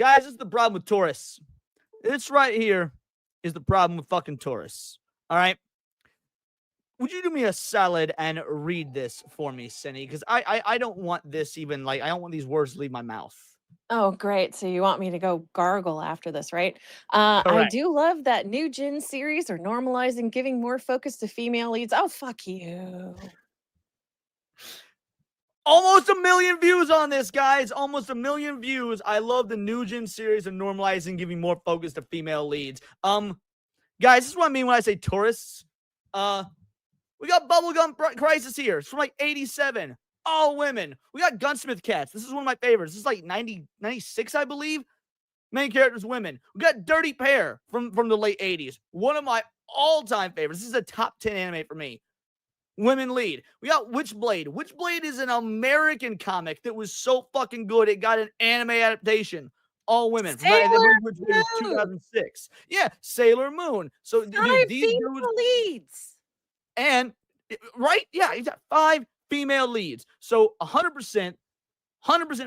Guys, this is the problem with tourists. This right here is the problem with fucking tourists. All right? Would you do me a solid and read this for me, Cindy? Because I don't want this even, like, I don't want these words to leave my mouth. Oh, great. So you want me to go gargle after this, right? I Correct. do love that new Gen series are normalizing giving more focus to female leads. Oh, fuck you. Almost 1 million views on this, guys. Almost 1 million views. I love the new gen series of normalizing giving more focus to female leads. Guys, this is what I mean when I say tourists. We got Bubblegum Crisis here. It's from like 87. All women. We got Gunsmith Cats. This is one of my favorites. This is like 96, I believe. Main characters, women. We got Dirty Pair from the late 80s. One of my all-time favorites. This is a top 10 anime for me. Women lead. We got Witchblade. Witchblade is an American comic that was so fucking good. It got an anime adaptation. All women. I Sailor believe Witchblade was Moon. 2006. Yeah, Sailor Moon. So, dude, 5 these dudes. female leads. And, right? Yeah, he's got 5 female leads. So, 100%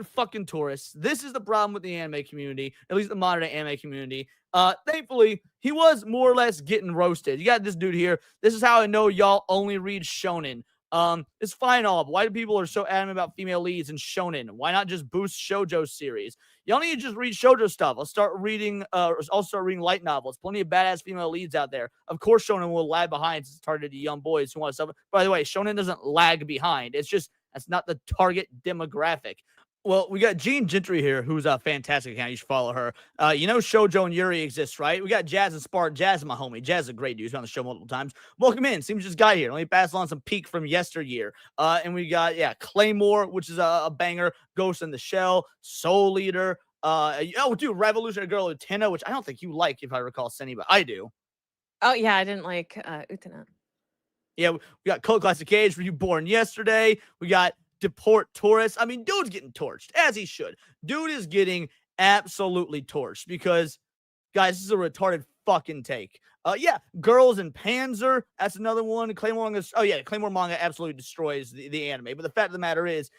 fucking tourists. This is the problem with the anime community, at least the modern anime community. Thankfully, he was more or less getting roasted. You got this dude here. This is how I know y'all only read shonen. It's fine all, but why do people are so adamant about female leads in shonen? Why not just boost shoujo series? Y'all need to just read shoujo stuff. I'll start reading light novels. Plenty of badass female leads out there. Of course, shonen will lag behind since it's targeted to young boys who want to suffer. By the way, shonen doesn't lag behind. It's just that's not the target demographic. Well, we got Jean Gentry here, who's a fantastic account. You should follow her. You know Shoujo and Yuri exists, right? We got Jazz and Spark. Jazz is my homie. Jazz is a great dude. He's been on the show multiple times. Welcome in. Seems just got here. Let me pass along some peak from yesteryear. And we got, Claymore, which is a banger. Ghost in the Shell. Soul Eater. Dude, Revolutionary Girl Utena, which I don't think you like, if I recall, Senny, but I do. Oh, yeah, I didn't like Utena. Yeah, we got Cult Classic Age, Were You Born Yesterday? We got Deport Taurus. I mean, dude's getting torched, as he should. Dude is getting absolutely torched because, guys, this is a retarded fucking take. Girls in Panzer, that's another one. Claymore Manga, Claymore Manga absolutely destroys the anime. But the fact of the matter is,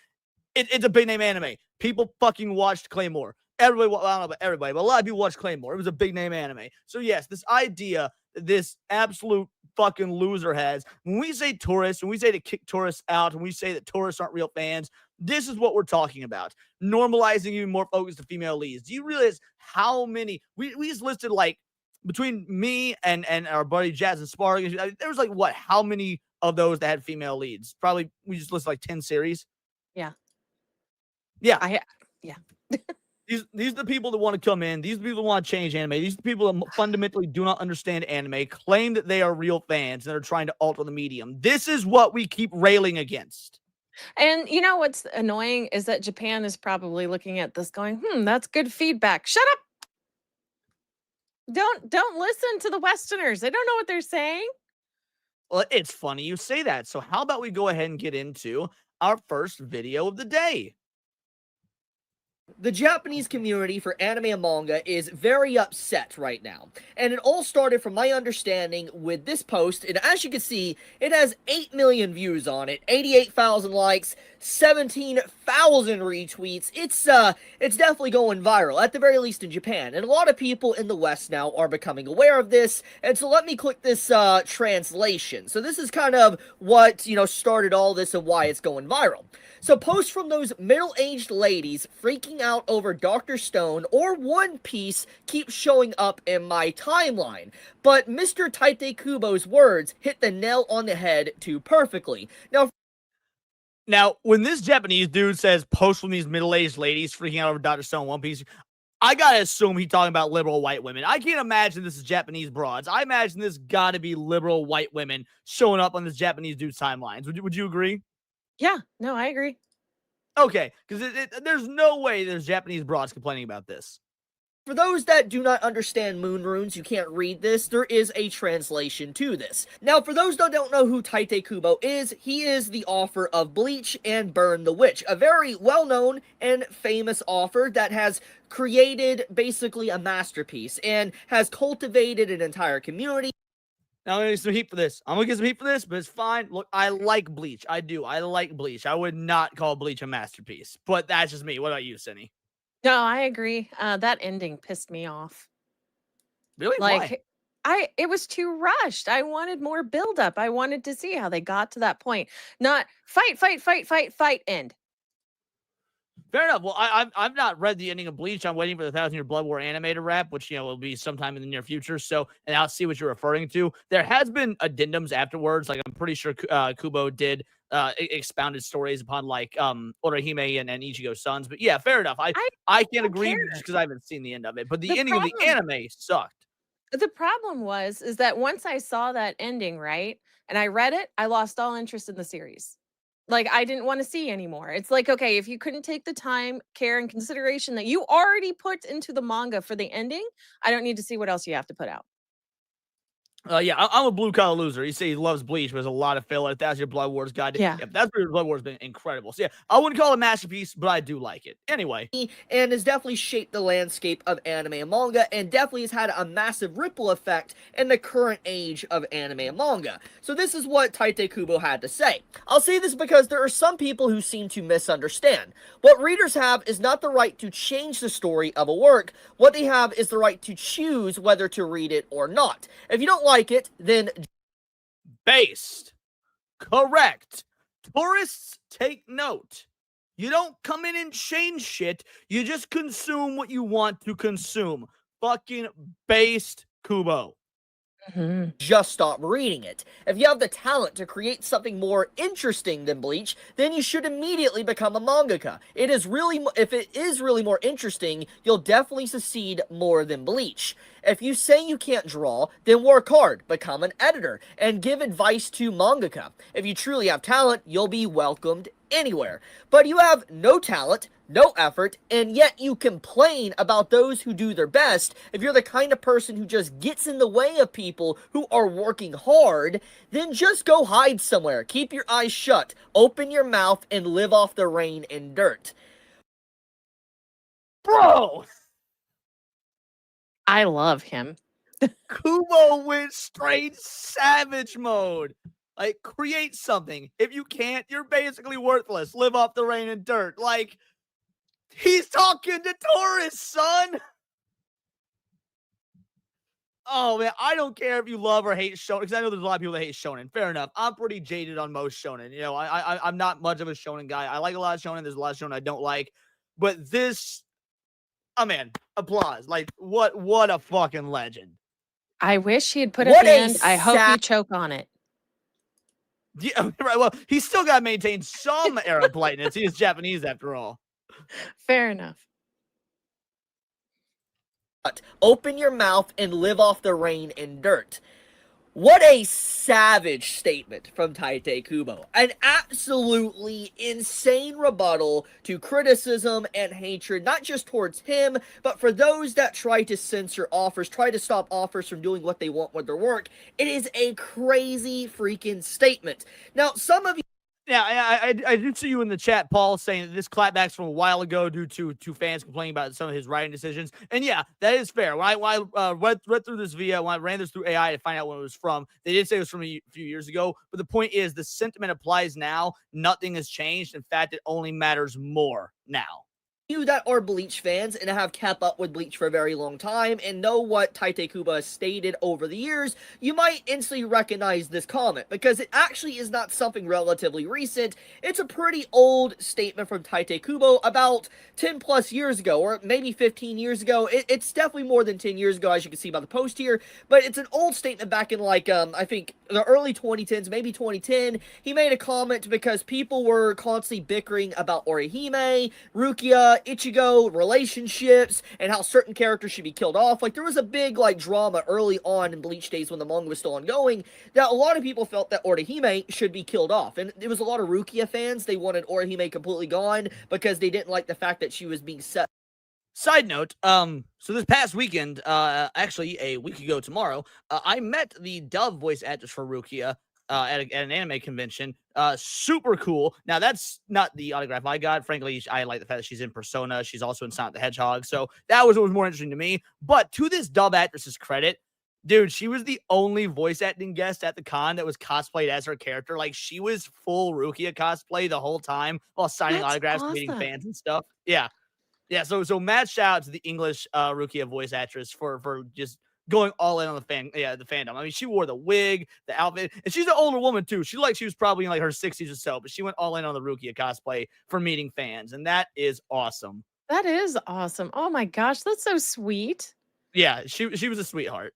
it's a big name anime. People fucking watched Claymore. Everybody, well, I don't know about everybody, but a lot of people watched Claymore. It was a big name anime. So yes, this idea that this absolute fucking loser has, when we say tourists, when we say to kick tourists out, when we say that tourists aren't real fans, this is what we're talking about. Normalizing even more focus to female leads. Do you realize how many, we just listed like, between me and our buddy Jazz and Spark, there was like, what, how many of those that had female leads? Probably, we just listed like 10 series. Yeah. Yeah. Yeah. These are the people that want to come in. These are the people that want to change anime. These are the people that fundamentally do not understand anime, claim that they are real fans, and are trying to alter the medium. This is what we keep railing against. And you know what's annoying is that Japan is probably looking at this going, that's good feedback. Shut up. Don't listen to the Westerners. They don't know what they're saying. Well, it's funny you say that. So how about we go ahead and get into our first video of the day? The Japanese community for anime and manga is very upset right now, and it all started from my understanding with this post, and as you can see, it has 8 million views on it, 88,000 likes, 17,000 retweets. It's definitely going viral, at the very least in Japan, and a lot of people in the West now are becoming aware of this, and so let me click this translation. So this is kind of what, started all this and why it's going viral. So posts from those middle-aged ladies freaking out over Dr. Stone or One Piece keep showing up in my timeline. But Mr. Tite Kubo's words hit the nail on the head too perfectly. Now, when this Japanese dude says posts from these middle-aged ladies freaking out over Dr. Stone One Piece, I gotta assume he's talking about liberal white women. I can't imagine this is Japanese broads. I imagine this gotta be liberal white women showing up on this Japanese dude's timelines. Would you agree? Yeah, no, I agree. Okay, because there's no way there's Japanese broads complaining about this. For those that do not understand moon runes, you can't read this, there is a translation to this. Now, for those that don't know who Tite Kubo is, he is the author of Bleach and Burn the Witch, a very well-known and famous author that has created basically a masterpiece and has cultivated an entire community. Now, I'm going to get some heat for this. I'm going to get some heat for this, but it's fine. Look, I like Bleach. I do. I like Bleach. I would not call Bleach a masterpiece, but that's just me. What about you, Cindy? No, I agree. That ending pissed me off. Really? Why? It was too rushed. I wanted more buildup. I wanted to see how they got to that point. Not fight, fight, fight, fight, fight, end. Fair enough. Well, I've not read the ending of Bleach. I'm waiting for the 1,000 Year Blood War anime to wrap, which will be sometime in the near future. So, and I'll see what you're referring to. There has been addendums afterwards. Like I'm pretty sure Kubo did expounded stories upon like Orihime and Ichigo's sons. But yeah, fair enough. I can't don't agree care. just because I haven't seen the end of it. But the The ending of the problem anime sucked. the problem is that once I saw that ending, right, and I read it, I lost all interest in the series. Like, I didn't wanna see anymore. It's like, okay, if you couldn't take the time, care, and consideration that you already put into the manga for the ending, I don't need to see what else you have to put out. Yeah, I'm a blue collar loser. You say he loves Bleach, but there's a lot of filler. That's your Blood Wars guide. Yeah. Yeah, that's your Blood Wars been incredible. So yeah, I wouldn't call it a masterpiece, but I do like it. Anyway, and has definitely shaped the landscape of anime and manga, and definitely has had a massive ripple effect in the current age of anime and manga. So this is what Tite Kubo had to say. I'll say this because there are some people who seem to misunderstand. What readers have is not the right to change the story of a work. What they have is the right to choose whether to read it or not. If you don't like it, then based. Correct. Tourists take note. You don't come in and change shit. You just consume what you want to consume. Fucking based, Kubo. just stop reading it. If you have the talent to create something more interesting than Bleach, then you should immediately become a mangaka. If it is really more interesting, you'll definitely succeed more than Bleach. If you say you can't draw, then work hard, become an editor, and give advice to mangaka. If you truly have talent, you'll be welcomed anywhere. But you have no talent, no effort, and yet you complain about those who do their best. If you're the kind of person who just gets in the way of people who are working hard, then just go hide somewhere. Keep your eyes shut, open your mouth, and live off the rain and dirt. Bro! I love him. Kubo went straight savage mode. Like, create something. If you can't, you're basically worthless. Live off the rain and dirt. Like, he's talking to tourists, son. Oh, man, I don't care if you love or hate shonen, because I know there's a lot of people that hate shonen. Fair enough. I'm pretty jaded on most shonen. You know, I'm not much of a shonen guy. I like a lot of shonen. There's a lot of shonen I don't like. But this, oh, man, applause. Like, what a fucking legend. I wish he had put What at the a end, I hope you choke on it. Yeah, right. Well, he's still got to maintain some air of politeness. He is Japanese, after all. Fair enough. Open your mouth and live off the rain and dirt. What a savage statement from Tite Kubo. An absolutely insane rebuttal to criticism and hatred, not just towards him, but for those that try to censor authors, try to stop authors from doing what they want with their work. It is a crazy freaking statement. Now, some of you... Yeah, I did see you in the chat, Paul, saying that this clapback's from a while ago due to fans complaining about some of his writing decisions. And yeah, that is fair. When I read through this video, when I ran this through AI to find out when it was from, they did say it was from a few years ago. But the point is, the sentiment applies now. Nothing has changed. In fact, it only matters more now. You that are Bleach fans and have kept up with Bleach for a very long time and know what Tite Kubo has stated over the years, you might instantly recognize this comment, because it actually is not something relatively recent. It's a pretty old statement from Tite Kubo about 10 plus years ago, or maybe 15 years ago. It's definitely more than 10 years ago, as you can see by the post here, but it's an old statement back in, like, I think the early 2010s, maybe 2010. He made a comment because people were constantly bickering about Orihime, Rukia, Ichigo, relationships, and how certain characters should be killed off. Like, there was a big, like, drama early on in Bleach days when the manga was still ongoing, that a lot of people felt that Orihime should be killed off. And there was a lot of Rukia fans. They wanted Orihime completely gone because they didn't like the fact that she was being set. Side note, so this past weekend, actually a week ago tomorrow, I met the dub voice actress for Rukia at an anime convention. Super cool. Now, that's not the autograph I got. Frankly, I like the fact that she's in Persona. She's also in Sonic the Hedgehog. So that was what was more interesting to me. But to this dub actress's credit, dude, she was the only voice acting guest at the con that was cosplayed as her character. Like, she was full Rukia cosplay the whole time while signing That's autographs, meeting awesome. fans and stuff. Yeah. Yeah, so mad shout out to the English Rukia voice actress for just going all in on the fandom. I mean, she wore the wig, the outfit, and she's an older woman too. She was probably in like her 60s or so, but she went all in on the Rukia cosplay for meeting fans, and that is awesome. That is awesome. Oh my gosh, that's so sweet. Yeah, she was a sweetheart.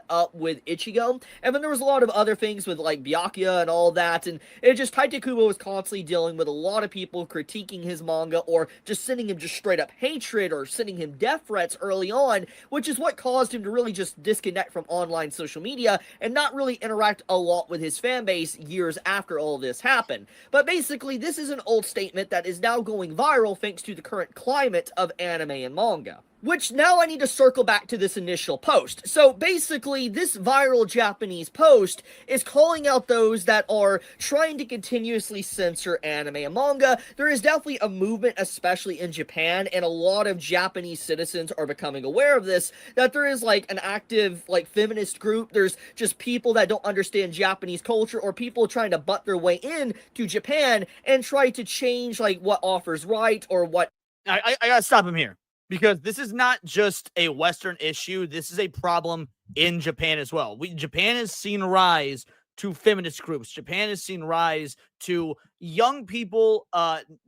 Up with Ichigo, and then there was a lot of other things with like Byakuya and all that, and it just Tite Kubo was constantly dealing with a lot of people critiquing his manga or just sending him just straight up hatred or sending him death threats early on, which is what caused him to really just disconnect from online social media and not really interact a lot with his fan base years after all this happened. But basically, this is an old statement that is now going viral thanks to the current climate of anime and manga. Which now I need to circle back to this initial post. So basically, this viral Japanese post is calling out those that are trying to continuously censor anime and manga. There is definitely a movement, especially in Japan, and a lot of Japanese citizens are becoming aware of this, that there is like an active like feminist group. There's just people that don't understand Japanese culture, or people trying to butt their way in to Japan and try to change like what offers right or what. I gotta stop him here, because this is not just a Western issue. This is a problem in Japan as well. Japan has seen a rise to feminist groups. Japan has seen rise to young people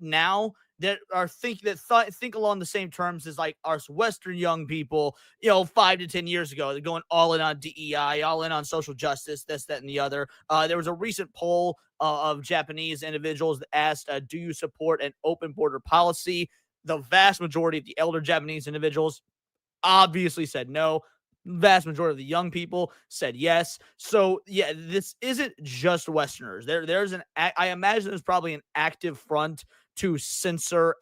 now that are think along the same terms as like our Western young people, 5 to 10 years ago. They're going all in on DEI, all in on social justice, this, that, and the other. There was a recent poll of Japanese individuals that asked, do you support an open border policy? The vast majority of the elder Japanese individuals obviously said no. The vast majority of the young people said yes. So yeah, this isn't just Westerners. I imagine there's probably an active front to censor,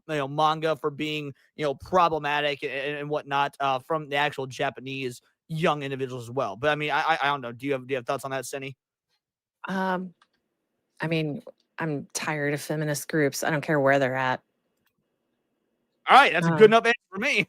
manga for being, problematic and whatnot, from the actual Japanese young individuals as well. But I mean, I don't know. Do you have thoughts on that, Senny? I mean, I'm tired of feminist groups. I don't care where they're at. All right, that's a good enough answer for me.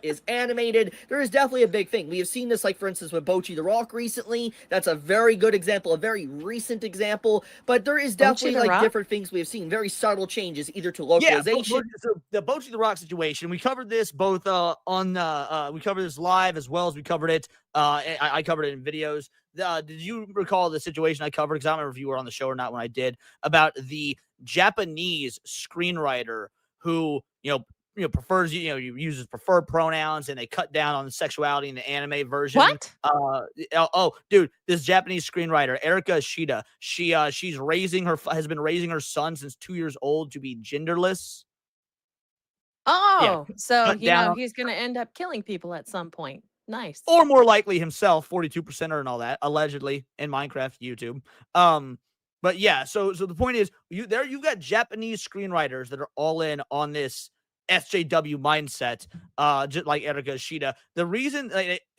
Is animated. There is definitely a big thing. We have seen this, like, for instance, with Bocchi the Rock recently. That's a very good example, a very recent example. But there is definitely, like, different things we have seen. Very subtle changes, either to localization. Yeah, so the Bocchi the Rock situation, we covered this both we covered this live as well as we covered it. I covered it in videos. Did you recall the situation I covered? Because I don't remember if you were on the show or not when I did, about the Japanese screenwriter who, prefers, uses preferred pronouns, and they cut down on the sexuality in the anime version. What? Dude, this Japanese screenwriter, Erika Shida, has been raising her son since 2 years old to be genderless. Oh, so he's going to end up killing people at some point. Nice. Or more likely himself, 42%er and all that, allegedly, in Minecraft YouTube. But yeah, so the point is, you've got Japanese screenwriters that are all in on this SJW mindset, just like Erika Shida. The reason,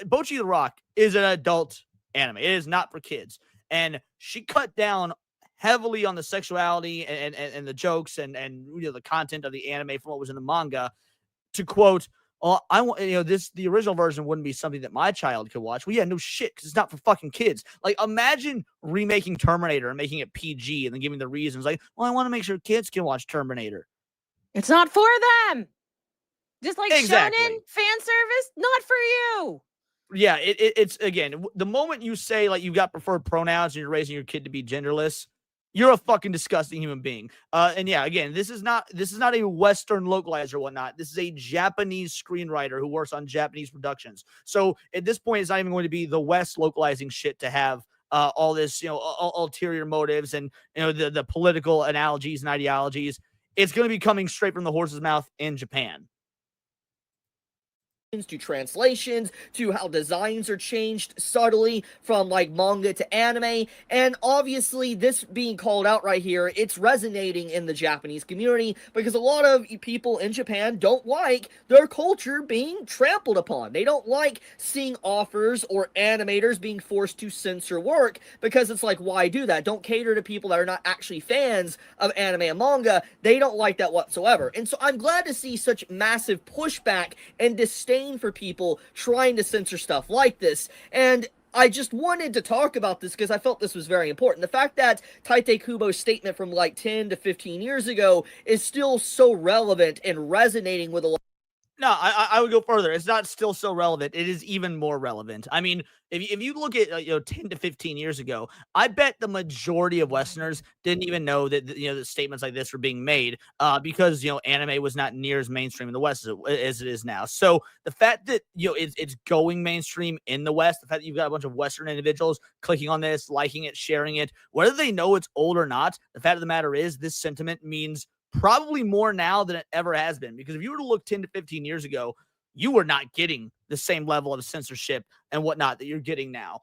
Bocchi the Rock is an adult anime. It is not for kids. And she cut down heavily on the sexuality and the jokes and the content of the anime from what was in the manga, to quote, I want, the original version wouldn't be something that my child could watch. Well, yeah, no shit, because it's not for fucking kids. Like, imagine remaking Terminator and making it PG and then giving the reasons like, well, I want to make sure kids can watch Terminator. It's not for them. Just like exactly. Shonen fan service, not for you. Yeah, it's again, the moment you say like you've got preferred pronouns and you're raising your kid to be genderless, you're a fucking disgusting human being. And yeah, again, this is not a Western localizer or whatnot. This is a Japanese screenwriter who works on Japanese productions. So at this point, it's not even going to be the West localizing shit to have all this, ulterior motives and the political analogies and ideologies. It's going to be coming straight from the horse's mouth in Japan. To translations, to how designs are changed subtly from like manga to anime, and obviously this being called out right here, it's resonating in the Japanese community because a lot of people in Japan don't like their culture being trampled upon. They don't like seeing authors or animators being forced to censor work because it's like, why do that? Don't cater to people that are not actually fans of anime and manga. They don't like that whatsoever. And so I'm glad to see such massive pushback and disdain for people trying to censor stuff like this. And I just wanted to talk about this because I felt this was very important. The fact that Tite Kubo's statement from like 10 to 15 years ago is still so relevant and resonating with a lot. No, I would go further. It's not still so relevant. It is even more relevant. I mean, if you look at 10 to 15 years ago, I bet the majority of Westerners didn't even know that that statements like this were being made because anime was not near as mainstream in the West as it is now. So the fact that it's going mainstream in the West, the fact that you've got a bunch of Western individuals clicking on this, liking it, sharing it, whether they know it's old or not, the fact of the matter is this sentiment means probably more now than it ever has been. Because if you were to look 10 to 15 years ago, you were not getting the same level of censorship and whatnot that you're getting now.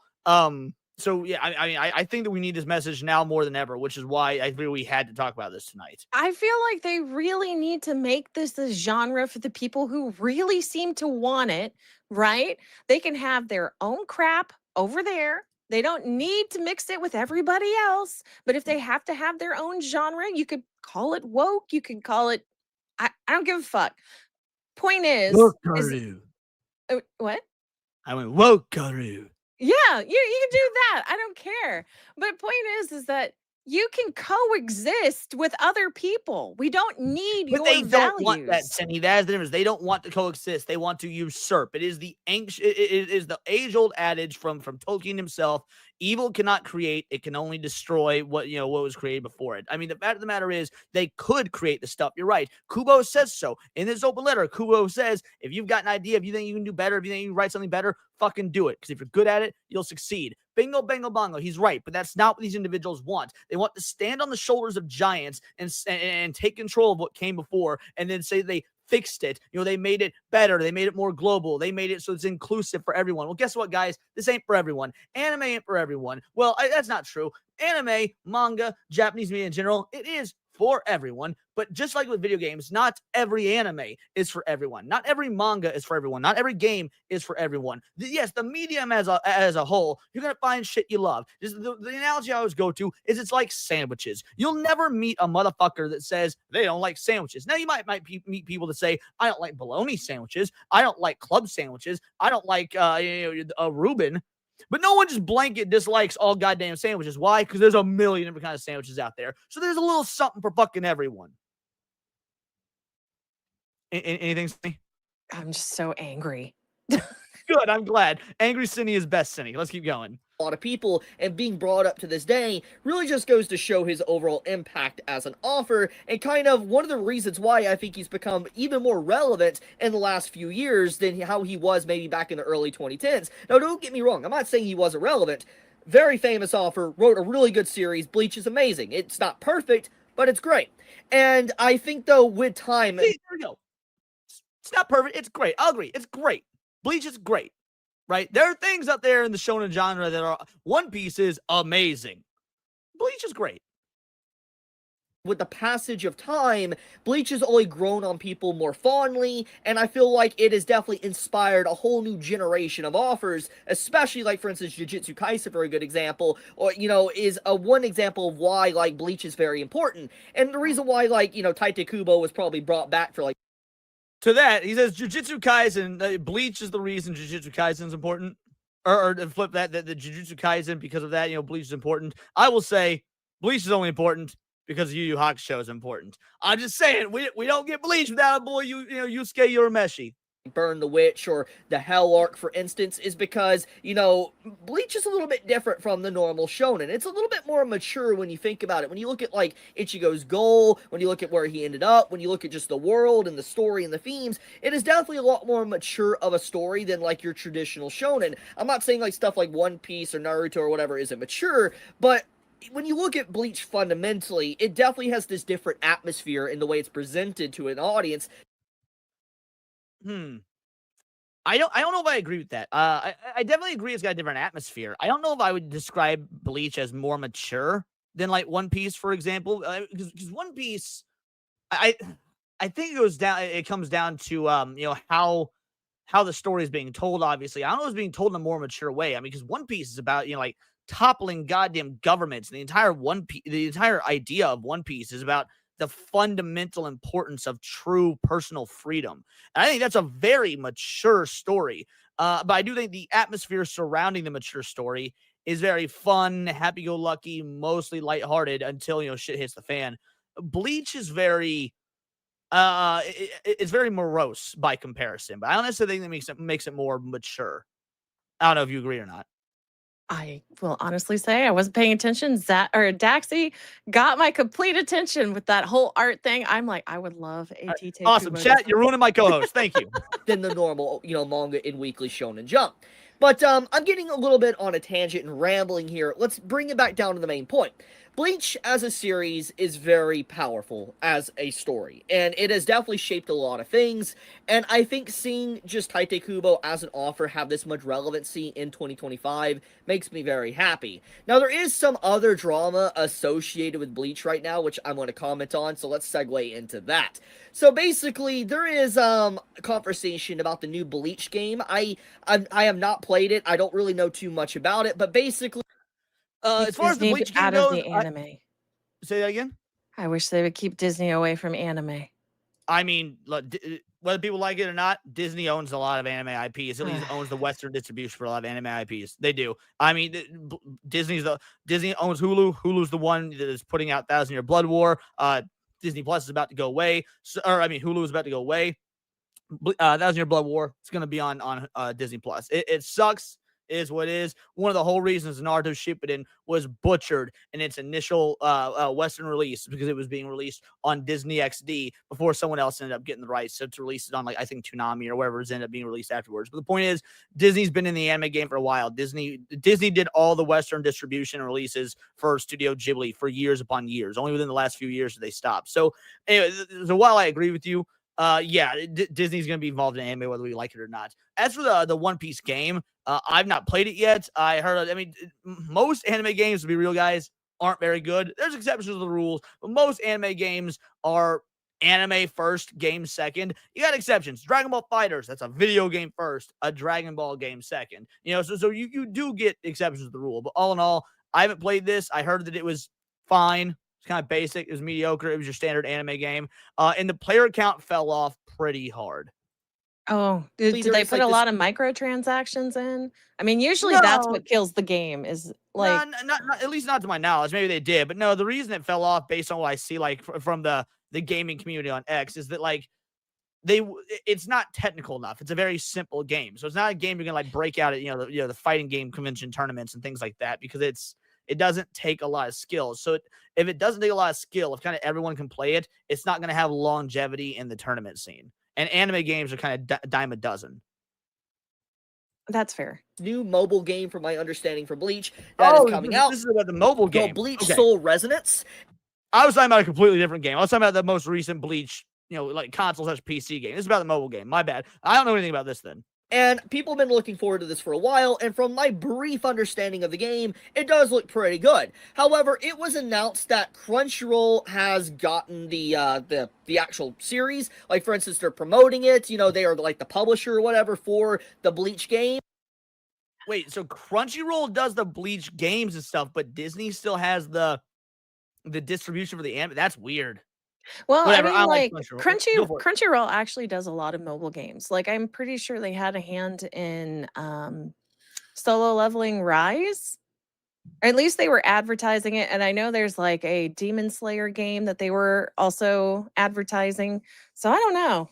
So yeah, I think that we need this message now more than ever, which is why I feel we had to talk about this tonight. I feel like they really need to make this a genre for the people who really seem to want it, right? They can have their own crap over there. They don't need to mix it with everybody else. But if they have to have their own genre, you could call it woke. You could call it, I don't give a fuck. Point is what? I went woke-karu. Yeah, you can do that. I don't care. But point is that you can coexist with other people. We don't need But your they don't values. want that, Cindy. That is the difference. They don't want to coexist. They want to usurp. It is the it is the age-old adage from Tolkien himself. Evil cannot create; it can only destroy what was created before it. I mean, the fact of the matter is, they could create the stuff. You're right. Kubo says so in this open letter. Kubo says, if you've got an idea, if you think you can do better, if you think you can write something better, fucking do it. Because if you're good at it, you'll succeed. Bingo, bango, bongo. He's right, but that's not what these individuals want. They want to stand on the shoulders of giants and take control of what came before, and then say they fixed it. They made it better. They made it more global. They made it so it's inclusive for everyone. Well, guess what, guys? This ain't for everyone. Anime ain't for everyone. Well, that's not true. Anime, manga, Japanese media in general, it is for everyone. But just like with video games, not every anime is for everyone. Not every manga is for everyone. Not every game is for everyone. Yes, the medium as a whole, you're going to find shit you love. Just the analogy I always go to is it's like sandwiches. You'll never meet a motherfucker that says they don't like sandwiches. Now, you might meet people that say, I don't like bologna sandwiches. I don't like club sandwiches. I don't like a Reuben. But no one just blanket dislikes all goddamn sandwiches. Why? Because there's a million different kinds of sandwiches out there. So there's a little something for fucking everyone. Anything, Cindy? I'm just so angry. Good, I'm glad. Angry Cindy is best Cindy. Let's keep going. A lot of people, and being brought up to this day really just goes to show his overall impact as an author, and kind of one of the reasons why I think he's become even more relevant in the last few years than how he was maybe back in the early 2010s. Now, don't get me wrong, I'm not saying he wasn't relevant. Very famous author, wrote a really good series. Bleach is amazing. It's not perfect, but it's great. And I think, though, with time... See, there we go. It's not perfect. It's great. I'll agree. It's great. Bleach is great. Right? There are things out there in the shonen genre that are... One Piece is amazing. Bleach is great. With the passage of time, Bleach has only grown on people more fondly, and I feel like it has definitely inspired a whole new generation of authors, especially, like, for instance, Jujutsu Kaisen, for a good example, or, is a one example of why, like, Bleach is very important. And the reason why, like, Tite Kubo was probably brought back for, like... To that, he says Jujutsu Kaisen, Bleach is the reason Jujutsu Kaisen is important. Or flip that, the Jujutsu Kaisen, because of that, Bleach is important. I will say Bleach is only important because Yu Yu Hakusho is important. I'm just saying, we don't get Bleach without a boy, Yusuke Urameshi. Burn the Witch or the Hell Arc, for instance, is because, Bleach is a little bit different from the normal shonen. It's a little bit more mature when you think about it. When you look at, like, Ichigo's goal, when you look at where he ended up, when you look at just the world and the story and the themes, it is definitely a lot more mature of a story than, like, your traditional shonen. I'm not saying, like, stuff like One Piece or Naruto or whatever isn't mature, but when you look at Bleach fundamentally, it definitely has this different atmosphere in the way it's presented to an audience. I don't know if I agree with that. I definitely agree it's got a different atmosphere. I don't know if I would describe Bleach as more mature than, like, One Piece, for example. Because One Piece, I think it comes down to how the story is being told. Obviously, I don't know if it's being told in a more mature way. I mean, because One Piece is about like toppling goddamn governments. The entire idea of One Piece is about the fundamental importance of true personal freedom. And I think that's a very mature story. But I do think the atmosphere surrounding the mature story is very fun, happy-go-lucky, mostly lighthearted until shit hits the fan. Bleach is very it's very morose by comparison, but I don't necessarily think that makes it more mature. I don't know if you agree or not. I will honestly say I wasn't paying attention. Daxi got my complete attention with that whole art thing. I'm like, I would love a Tite Awesome, Kubo chat. You're ruining my co-host. Thank you. Than the normal, manga in Weekly Shonen Jump. But I'm getting a little bit on a tangent and rambling here. Let's bring it back down to the main point. Bleach as a series is very powerful as a story, and it has definitely shaped a lot of things, and I think seeing just Tite Kubo as an author have this much relevancy in 2025 makes me very happy. Now, there is some other drama associated with Bleach right now, which I'm going to comment on, so let's segue into that. So basically, there is a conversation about the new Bleach game. I have not played it, I don't really know too much about it, but basically, As far as the Disney Bleach game out of goes, the anime. say that again. I wish they would keep Disney away from anime. I mean, whether people like it or not, Disney owns a lot of anime IPs. At least owns the Western distribution for a lot of anime IPs. They do. I mean, Disney owns Hulu. Hulu's the one that is putting out 1,000 Year Blood War. Disney Plus is about to go away. Hulu is about to go away. 1,000 Year Blood War. It's going to be on Disney Plus. It sucks. Is what is. One of the whole reasons Naruto Shippuden was butchered in its initial Western release because it was being released on Disney XD before someone else ended up getting the rights to release it on, like, I think Toonami or wherever it ended up being released afterwards. But the point is, Disney's been in the anime game for a while. Disney did all the Western distribution and releases for Studio Ghibli for years upon years. Only within the last few years did they stop. So anyway, so while I agree with you, Disney's going to be involved in anime whether we like it or not. As for the One Piece game, I've not played it yet. I heard, most anime games, to be real, guys, aren't very good. There's exceptions to the rules, but most anime games are anime first, game second. You got exceptions. Dragon Ball FighterZ, that's a video game first, a Dragon Ball game second. So you do get exceptions to the rule. But all in all, I haven't played this. I heard that it was fine. It's kind of basic. It was mediocre. It was your standard anime game. And the player count fell off pretty hard. Oh, did they put a lot of microtransactions in? I mean, usually that's what kills the game is like... Not at least not to my knowledge. Maybe they did. But no, the reason it fell off based on what I see, like, from the gaming community on X is that, like, it's not technical enough. It's a very simple game. So it's not a game you're going to, like, break out at, the fighting game convention tournaments and things like that because it doesn't take a lot of skill. So if it doesn't take a lot of skill, if kind of everyone can play it, it's not going to have longevity in the tournament scene. And anime games are kind of dime a dozen. That's fair. New mobile game, from my understanding, for Bleach that is coming out. This is about the mobile game. Bleach Soul Resonance. I was talking about a completely different game. I was talking about the most recent Bleach, like console/PC game. This is about the mobile game. My bad. I don't know anything about this then. And people have been looking forward to this for a while, and from my brief understanding of the game, it does look pretty good. However, it was announced that Crunchyroll has gotten the actual series. Like, for instance, they're promoting it. They are like the publisher or whatever for the Bleach game. Wait, so Crunchyroll does the Bleach games and stuff, but Disney still has the distribution for the anime? That's weird. Well, Whatever, I mean, like Crunchyroll actually does a lot of mobile games. Like, I'm pretty sure they had a hand in Solo Leveling Rise. Or at least they were advertising it. And I know there's like a Demon Slayer game that they were also advertising. So I don't know.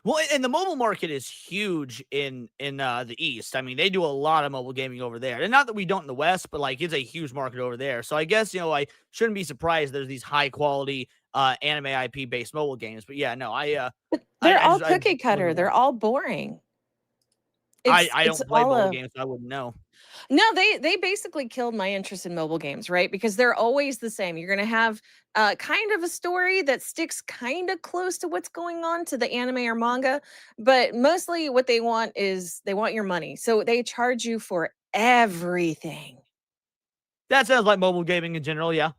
Well, and the mobile market is huge in the East. I mean, they do a lot of mobile gaming over there. And not that we don't in the West, but, like, it's a huge market over there. So I guess, I shouldn't be surprised there's these high quality anime IP based mobile games. But yeah, no, they're all cookie cutter. They're all boring. I don't play mobile games, so I wouldn't know. No, they basically killed my interest in mobile games, right? Because they're always the same. You're going to have kind of a story that sticks kind of close to what's going on to the anime or manga, but mostly what they want is they want your money. So they charge you for everything. That sounds like mobile gaming in general, yeah.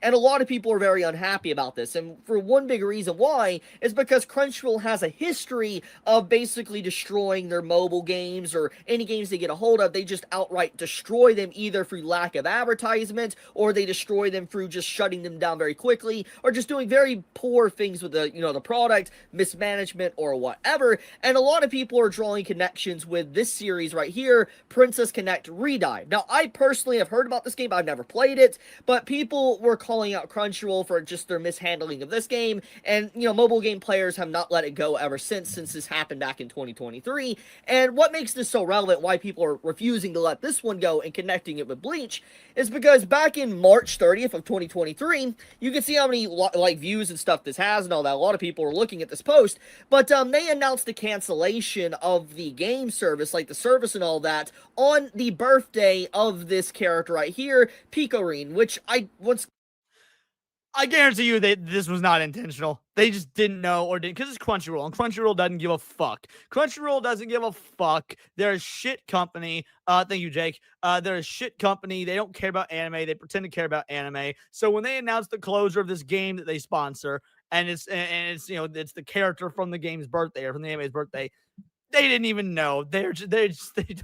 and a lot of people are very unhappy about this. And for one big reason why is because Crunchyroll has a history of basically destroying their mobile games or any games they get a hold of. They just outright destroy them either through lack of advertisement or they destroy them through just shutting them down very quickly or just doing very poor things with the product, mismanagement or whatever. And a lot of people are drawing connections with this series right here, Princess Connect Redive. Now, I personally have heard about this game. I've never played it, but people were calling out Crunchyroll for just their mishandling of this game, and mobile game players have not let it go ever since this happened back in 2023. And what makes this so relevant, why people are refusing to let this one go and connecting it with Bleach, is because back in March 30th of 2023, you can see how many views and stuff this has and all that. A lot of people are looking at this post, but they announced the cancellation of the game service, like the service and all that, on the birthday of this character right here, Picorine, which I guarantee you that this was not intentional. They just didn't know or didn't, because it's Crunchyroll, and Crunchyroll doesn't give a fuck. Crunchyroll doesn't give a fuck. They're a shit company. Thank you, Jake. They're a shit company. They don't care about anime. They pretend to care about anime. So when they announced the closure of this game that they sponsor, and it's it's the character from the game's birthday or from the anime's birthday, they didn't even know. They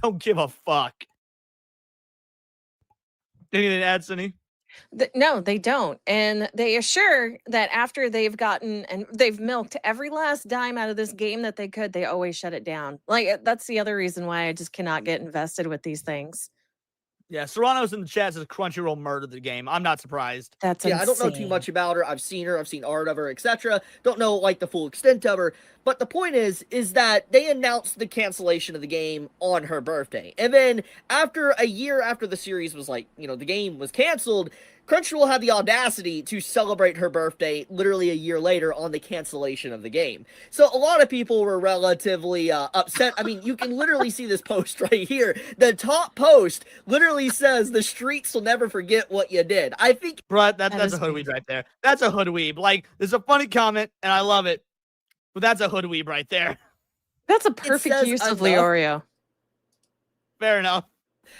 don't give a fuck. Anything to add, Cindy? No, they don't. And they assure that after they've gotten and they've milked every last dime out of this game that they could, they always shut it down. Like, that's the other reason why I just cannot get invested with these things. Yeah, Serrano's in the chat says Crunchyroll murdered the game. I'm not surprised. That's I don't know too insane. much about her. I've seen her, I've seen art of her, etc. Don't know the full extent of her. But the point is that they announced the cancellation of the game on her birthday. And then after a year after the series was the game was canceled, Crunchyroll had the audacity to celebrate her birthday literally a year later on the cancellation of the game. So a lot of people were relatively upset. I mean, you can literally see this post right here. The top post literally says, "The streets will never forget what you did." I think... Bro, that's a hoodweeb right there. That's a hoodweeb. There's a funny comment, and I love it. But that's a hoodweeb right there. That's a perfect use of Leorio. Fair enough.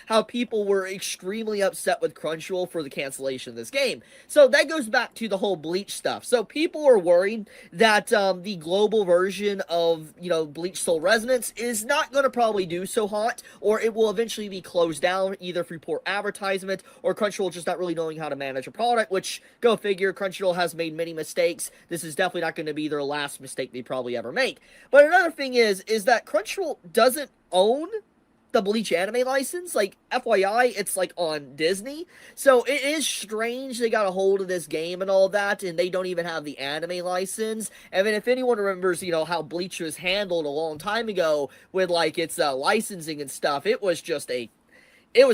How people were extremely upset with Crunchyroll for the cancellation of this game. So that goes back to the whole Bleach stuff. So people are worried that the global version of, Bleach Soul Resonance is not going to probably do so hot, or it will eventually be closed down either through poor advertisement or Crunchyroll just not really knowing how to manage a product, which, go figure, Crunchyroll has made many mistakes. This is definitely not going to be their last mistake they probably ever make. But another thing is that Crunchyroll doesn't own the Bleach anime license. FYI, it's on Disney, so it is strange they got a hold of this game and all that, and they don't even have the anime license. And then if anyone remembers how Bleach was handled a long time ago with its licensing and stuff, it was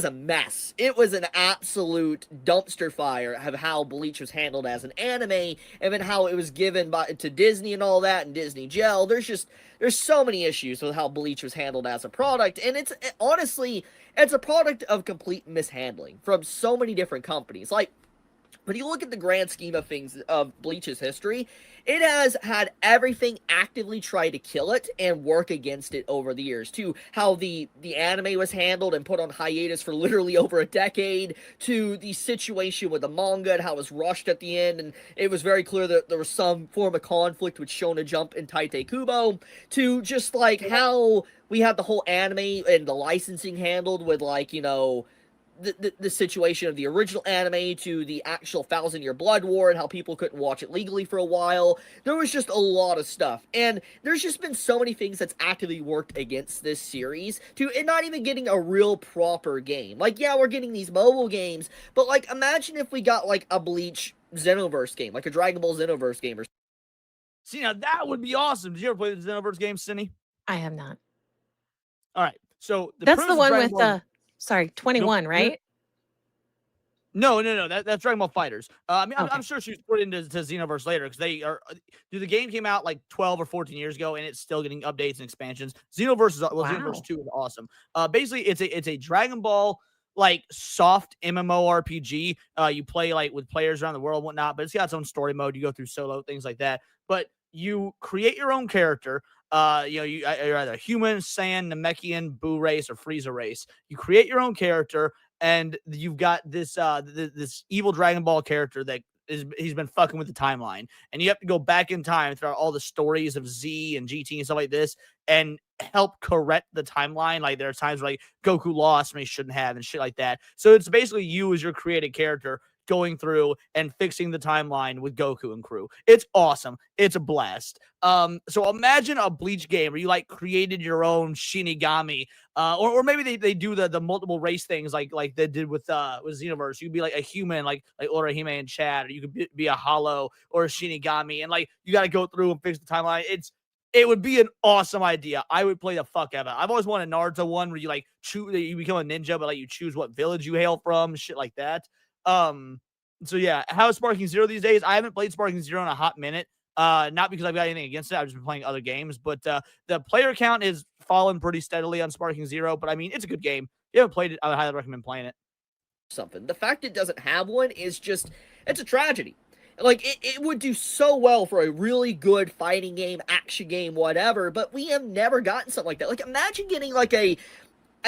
a mess. It was an absolute dumpster fire of how Bleach was handled as an anime, and then how it was given to Disney and all that, and Disney Gel. There's so many issues with how Bleach was handled as a product, and honestly, it's a product of complete mishandling from so many different companies. When you look at the grand scheme of things of Bleach's history, it has had everything actively try to kill it and work against it over the years, to how the anime was handled and put on hiatus for literally over a decade, to the situation with the manga and how it was rushed at the end, and it was very clear that there was some form of conflict with Shonen Jump and Tite Kubo, to just how we had the whole anime and the licensing handled with the situation of the original anime to the actual 1,000-Year Blood War and how people couldn't watch it legally for a while. There was just a lot of stuff, and there's just been so many things that's actively worked against this series to it not even getting a real proper game. Yeah, we're getting these mobile games, but imagine if we got a Bleach Xenoverse game, a Dragon Ball Xenoverse game or... See, now that would be awesome. Did you ever play the Xenoverse game, Cindy? I have not. All right, so that's the one with 21, right? No. That's Dragon Ball Fighters. Okay. I'm sure she was put into Xenoverse later because the game came out 12 or 14 years ago, and it's still getting updates and expansions. Xenoverse 2 is awesome. Basically, it's a Dragon Ball soft MMORPG. You play with players around the world and whatnot, but it's got its own story mode. You go through solo things like that, but you create your own character. You're either human, Saiyan, Namekian, Buu race, or Frieza race. You create your own character, and you've got this this evil Dragon Ball character that he's been fucking with the timeline, and you have to go back in time throughout all the stories of Z and GT and stuff like this, and help correct the timeline. Like there are times where, like, Goku lost when he shouldn't have and shit like that. So it's basically you as your created character going through and fixing the timeline with Goku and crew. It's awesome. It's a blast. So imagine a Bleach game where you like created your own Shinigami, or maybe they do the multiple race things like they did with Xenoverse. You could be like a human, like Orihime and Chad, or you could be a Hollow or a Shinigami, and like you got to go through and fix the timeline. It would be an awesome idea. I would play the fuck out of it. I've always wanted a Naruto one where you like choose, you become a ninja, but like you choose what village you hail from, shit like that. So yeah, how is Sparking Zero these days? I haven't played Sparking Zero in a hot minute. Not because I've got anything against it. I've just been playing other games, but the player count is falling pretty steadily on Sparking Zero. But I mean, it's a good game. If you haven't played it, I would highly recommend playing it. Something. The fact it doesn't have one is just, it's a tragedy. Like, it would do so well for a really good fighting game, action game, whatever, but we have never gotten something like that. Like, imagine getting, like, a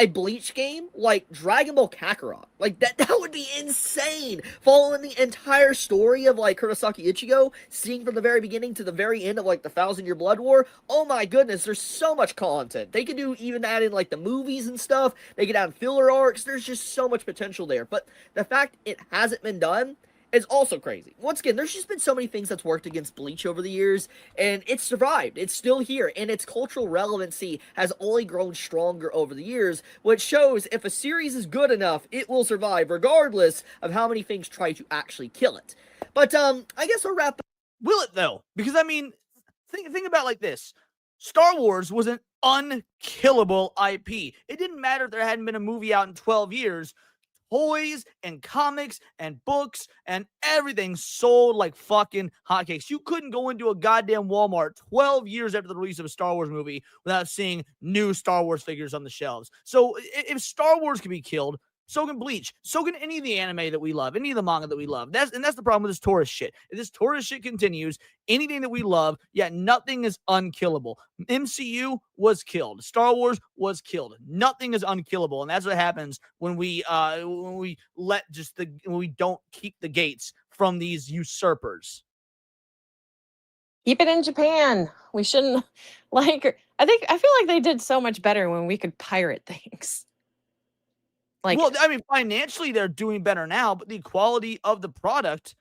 Bleach game like Dragon Ball Kakarot. Like, that would be insane! Following the entire story of, like, Kurosaki Ichigo, seeing from the very beginning to the very end of, like, the 1,000-Year Blood War. Oh my goodness, there's so much content. They could even add in, like, the movies and stuff. They could add filler arcs. There's just so much potential there. But the fact it hasn't been done is also crazy. Once again, there's just been so many things that's worked against Bleach over the years, and it's survived. It's still here, and its cultural relevancy has only grown stronger over the years, which shows if a series is good enough, it will survive, regardless of how many things try to actually kill it. But, I guess we'll wrap up. Will it, though? Because, I mean, think about it like this. Star Wars was an unkillable IP. It didn't matter if there hadn't been a movie out in 12 years. Toys and comics and books and everything sold like fucking hotcakes. You couldn't go into a goddamn Walmart 12 years after the release of a Star Wars movie without seeing new Star Wars figures on the shelves. So if Star Wars can be killed, so can Bleach. So can any of the anime that we love, any of the manga that we love. That's the problem with this tourist shit. If this tourist shit continues, anything that we love, yet nothing is unkillable. MCU was killed. Star Wars was killed. Nothing is unkillable, and that's what happens when we don't keep the gates from these usurpers. Keep it in Japan. We shouldn't I feel like they did so much better when we could pirate things. Like, well, I mean, financially they're doing better now, but the quality of the product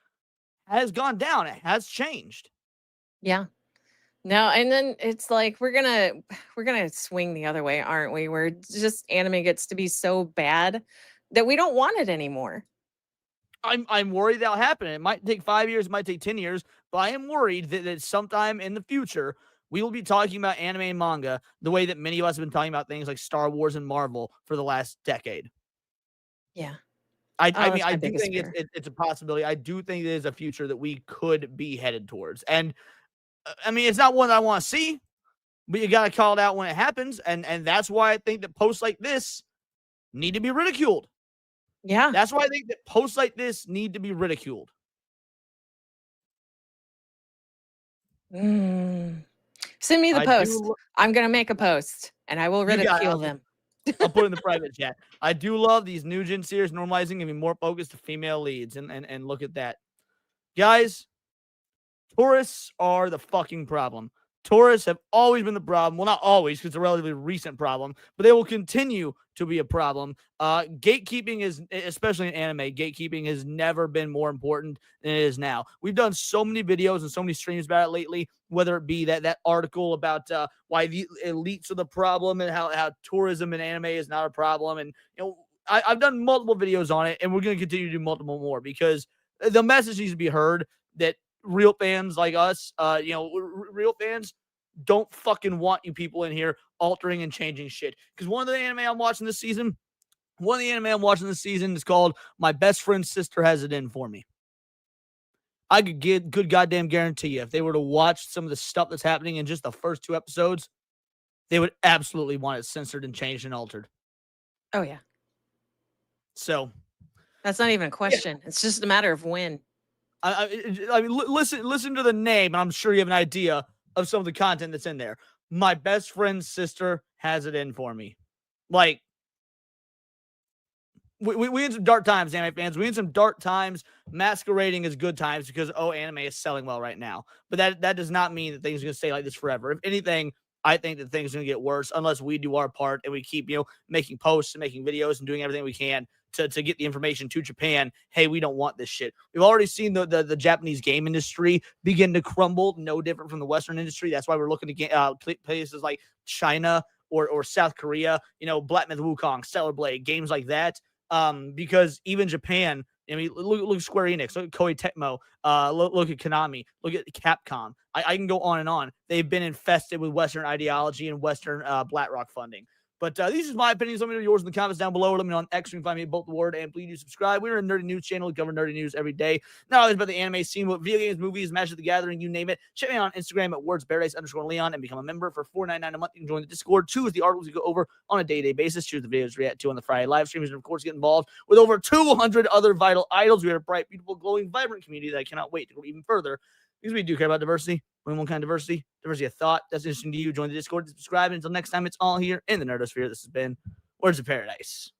has gone down. It has changed. yeah. No, and then it's like we're gonna swing the other way, aren't we? Where just anime gets to be so bad that we don't want it anymore. I'm worried that'll happen. It might take 5 years, it might take 10 years, but I am worried that sometime in the future we will be talking about anime and manga the way that many of us have been talking about things like Star Wars and Marvel for the last decade. Yeah. I Oh, mean, that's my I do biggest think fear. it's a possibility. I do think there's a future that we could be headed towards. And I mean, it's not one that I want to see, but you got to call it out when it happens. And that's why I think that posts like this need to be ridiculed. Yeah. That's why I think that posts like this need to be ridiculed. Send me the I post. do- I'm gonna make a post and I will You got it. ridicule them. I'll put it in the private chat. I do love these new gen series normalizing and be more focused to female leads. And look at that. Guys, tourists are the fucking problem. Tourists have always been the problem. Well, not always, because it's a relatively recent problem, but they will continue to be a problem. Gatekeeping is, especially in anime, gatekeeping has never been more important than it is now. We've done so many videos and so many streams about it lately, whether it be that article about why the elites are the problem and how tourism in anime is not a problem. And, I've done multiple videos on it, and we're going to continue to do multiple more because the message needs to be heard that real fans like us, real fans don't fucking want you people in here altering and changing shit. Because one of the anime I'm watching this season is called My Best Friend's Sister Has It In For Me. I could get good goddamn guarantee you if they were to watch some of the stuff that's happening in just the first 2 episodes, they would absolutely want it censored and changed and altered. Oh yeah. So That's not even a question. It's just a matter of when. I mean, listen to the name, and I'm sure you have an idea of some of the content that's in there. My best friend's sister has it in for me. Like, we in some dark times, anime fans. We in some dark times masquerading as good times because anime is selling well right now. But that does not mean that things are gonna stay like this forever. If anything, I think that things are gonna get worse unless we do our part and we keep making posts and making videos and doing everything we can to get the information to Japan. Hey, we don't want this shit. We've already seen the Japanese game industry begin to crumble, no different from the Western industry. That's why we're looking to get places like China or South Korea, Black Myth Wukong, Stellar Blade, games like that. Because even Japan, I mean, look at Square Enix, look at Koei Tecmo, look at Konami, look at Capcom. I can go on and on. They've been infested with Western ideology and Western BlackRock funding. But these are my opinions. Let me know yours in the comments down below. Let me know on X. You can find me at both the word, and please do subscribe. We're a nerdy news channel. We cover nerdy news every day. Not always about the anime scene, but video games, movies, Magic the Gathering, you name it. Check me out on Instagram at wordsparadise_Leon and become a member for $4.99 a month. You can join the Discord. Choose the articles you go over on a day-to-day basis. Choose the videos react to on the Friday live streams, and of course, get involved with over 200 other vital idols. We have a bright, beautiful, glowing, vibrant community that I cannot wait to go even further. Because we do care about diversity. What kind of diversity? Diversity of thought. That's interesting to you. Join the Discord, subscribe. And until next time, it's all here in the Nerdosphere. This has been Words of Paradise.